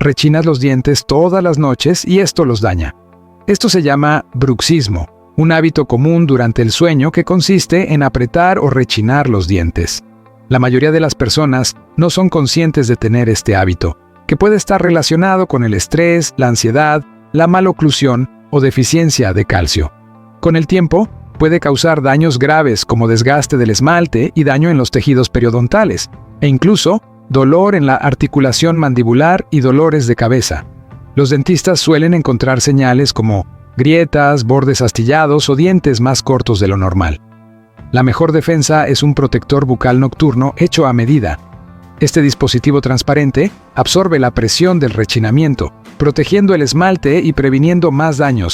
rechinas los dientes todas las noches y esto los daña. Esto se llama bruxismo, un hábito común durante el sueño que consiste en apretar o rechinar los dientes. La mayoría de las personas no son conscientes de tener este hábito, que puede estar relacionado con el estrés, la ansiedad, la maloclusión o deficiencia de calcio. Con el tiempo, puede causar daños graves como desgaste del esmalte y daño en los tejidos periodontales, e incluso dolor en la articulación mandibular y dolores de cabeza. Los dentistas suelen encontrar señales como grietas, bordes astillados o dientes más cortos de lo normal. La mejor defensa es un protector bucal nocturno hecho a medida. Este dispositivo transparente absorbe la presión del rechinamiento, protegiendo el esmalte y previniendo más daños,